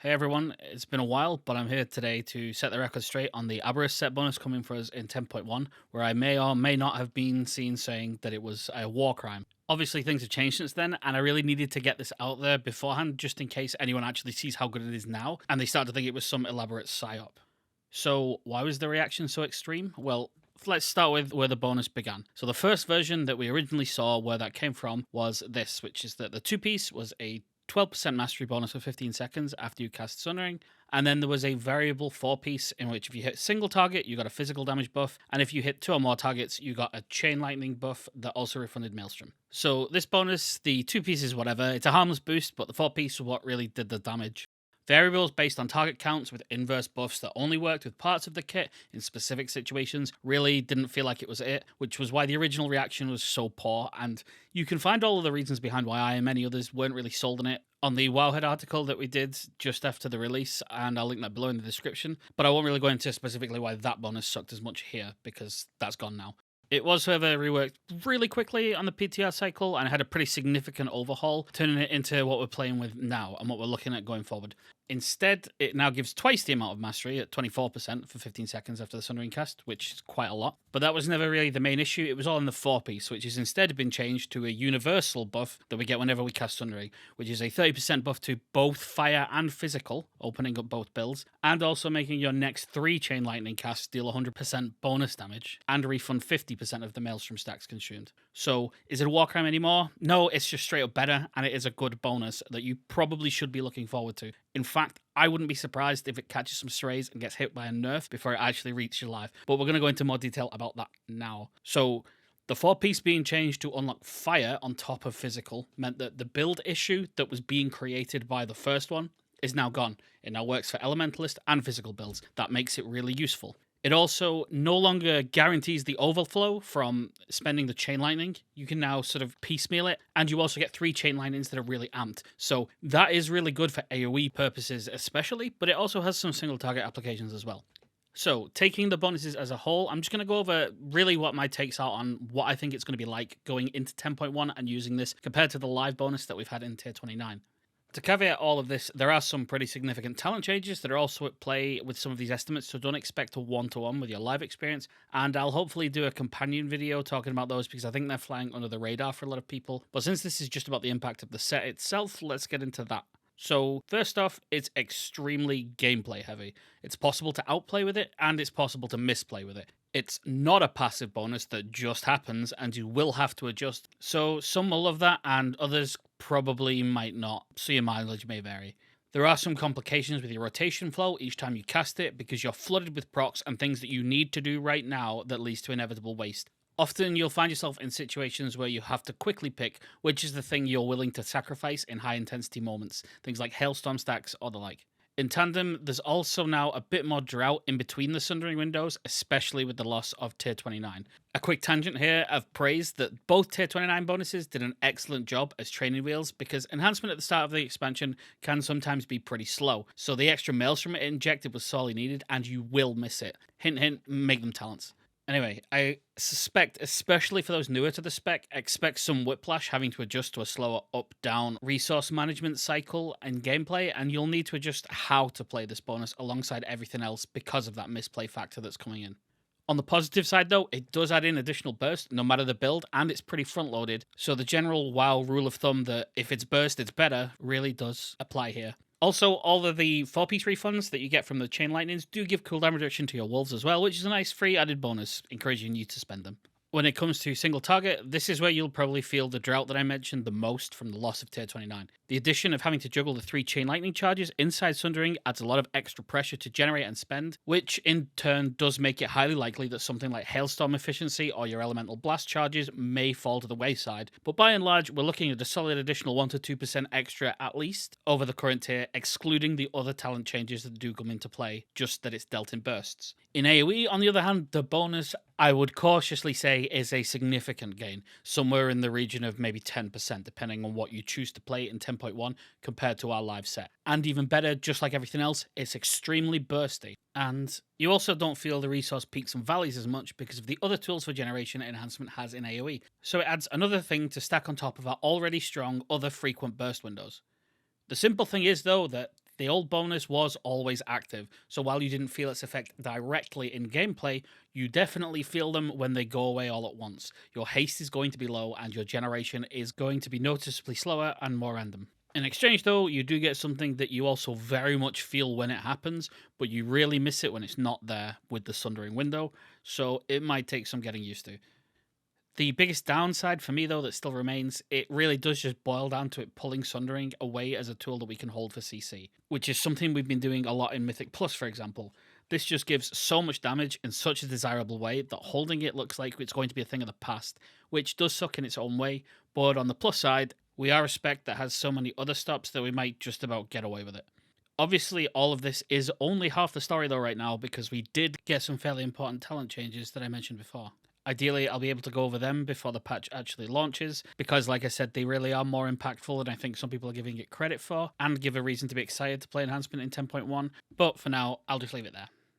Hey everyone, it's been a while, but I'm here today to set the record straight on the Aberrus set bonus coming for us in 10.1, where I may or may not have been seen saying that it was a war crime. Obviously, things have changed since then, and I really needed to get this out there beforehand just in case anyone actually sees how good it is now and they start to think it was some elaborate psyop. So, why was the reaction so extreme? Well, let's start with where the bonus began. So, the first version that we originally saw where that came from was this, which is that the two piece was a 12% mastery bonus for 15 seconds after you cast Sundering. And then there was a variable 4-piece in which if you hit a single target, you got a physical damage buff. And if you hit 2 or more targets, you got a Chain Lightning buff that also refunded Maelstrom. So this bonus, the 2-piece is whatever. It's a harmless boost, but the 4-piece was what really did the damage. Variables based on target counts with inverse buffs that only worked with parts of the kit in specific situations really didn't feel like it was it, which was why the original reaction was so poor, and you can find all of the reasons behind why I and many others weren't really sold on it on the Wowhead article that we did just after the release, and I'll link that below in the description, but I won't really go into specifically why that bonus sucked as much here, because that's gone now. It was, however, reworked really quickly on the PTR cycle and had a pretty significant overhaul, turning it into what we're playing with now and what we're looking at going forward. Instead, it now gives twice the amount of mastery at 24% for 15 seconds after the Sundering cast, which is quite a lot. But that was never really the main issue. It was all in the 4-piece, which has instead been changed to a universal buff that we get whenever we cast Sundering, which is a 30% buff to both fire and physical, opening up both builds, and also making your next 3 Chain Lightning casts deal 100% bonus damage and refund 50% of the Maelstrom stacks consumed. So, is it a war crime anymore? No, it's just straight up better, and it is a good bonus that you probably should be looking forward to. In fact, I wouldn't be surprised if it catches some strays and gets hit by a nerf before it actually reaches life. But we're going to go into more detail about that now. So, the 4-piece being changed to unlock fire on top of physical meant that the build issue that was being created by the first one is now gone. It now works for elementalist and physical builds. That makes it really useful. It also no longer guarantees the overflow from spending the Chain Lightning. You can now sort of piecemeal it, and you also get 3 Chain Lightnings that are really amped. So that is really good for AoE purposes especially, but it also has some single target applications as well. So, taking the bonuses as a whole, I'm just going to go over really what my takes are on what I think it's going to be like going into 10.1 and using this compared to the live bonus that we've had in Tier 29. To caveat all of this, there are some pretty significant talent changes that are also at play with some of these estimates, so don't expect a one-to-one with your live experience, and I'll hopefully do a companion video talking about those because I think they're flying under the radar for a lot of people. But since this is just about the impact of the set itself, let's get into that. So, first off, it's extremely gameplay heavy. It's possible to outplay with it, and it's possible to misplay with it. It's not a passive bonus that just happens, and you will have to adjust. So, some will love that, and others probably might not, so your mileage may vary. There are some complications with your rotation flow each time you cast it, because you're flooded with procs and things that you need to do right now that leads to inevitable waste. Often you'll find yourself in situations where you have to quickly pick which is the thing you're willing to sacrifice in high intensity moments, things like hailstorm stacks or the like. In tandem, there's also now a bit more drought in between the Sundering windows, especially with the loss of Tier 29. A quick tangent here of praise that both Tier 29 bonuses did an excellent job as training wheels because enhancement at the start of the expansion can sometimes be pretty slow, so the extra Maelstrom it injected was sorely needed and you will miss it. Hint hint, make them talents. Anyway, I suspect, especially for those newer to the spec, expect some whiplash having to adjust to a slower up-down resource management cycle and gameplay, and you'll need to adjust how to play this bonus alongside everything else because of that misplay factor that's coming in. On the positive side though, it does add in additional burst no matter the build, and it's pretty front-loaded, so the general WoW rule of thumb that if it's burst it's better really does apply here. Also, all of the 4-piece refunds that you get from the Chain Lightnings do give cooldown reduction to your wolves as well, which is a nice free added bonus, encouraging you to spend them. When it comes to single target, this is where you'll probably feel the drought that I mentioned the most from the loss of Tier 29. The addition of having to juggle the 3 Chain Lightning charges inside Sundering adds a lot of extra pressure to generate and spend, which in turn does make it highly likely that something like Hailstorm efficiency or your Elemental Blast charges may fall to the wayside, but by and large we're looking at a solid additional 1-2% extra at least over the current tier, excluding the other talent changes that do come into play, just that it's dealt in bursts. In AoE, on the other hand, the bonus I would cautiously say is a significant gain, somewhere in the region of maybe 10%, depending on what you choose to play in 10.1 compared to our live set. And even better, just like everything else, it's extremely bursty. And you also don't feel the resource peaks and valleys as much because of the other tools for generation enhancement has in AoE. So it adds another thing to stack on top of our already strong other frequent burst windows. The simple thing is, though, that The old bonus was always active, so while you didn't feel its effect directly in gameplay, you definitely feel them when they go away all at once. Your haste is going to be low, and your generation is going to be noticeably slower and more random. In exchange, though, you do get something that you also very much feel when it happens, but you really miss it when it's not there with the Sundering window, so it might take some getting used to. The biggest downside for me, though, that still remains, it really does just boil down to it pulling Sundering away as a tool that we can hold for CC, which is something we've been doing a lot in Mythic Plus, for example. This just gives so much damage in such a desirable way that holding it looks like it's going to be a thing of the past, which does suck in its own way, but on the plus side, we are a spec that has so many other stops that we might just about get away with it. Obviously, all of this is only half the story though right now, because we did get some fairly important talent changes that I mentioned before. Ideally, I'll be able to go over them before the patch actually launches, because like I said, they really are more impactful than I think some people are giving it credit for, and give a reason to be excited to play Enhancement in 10.1, but for now, I'll just leave it there.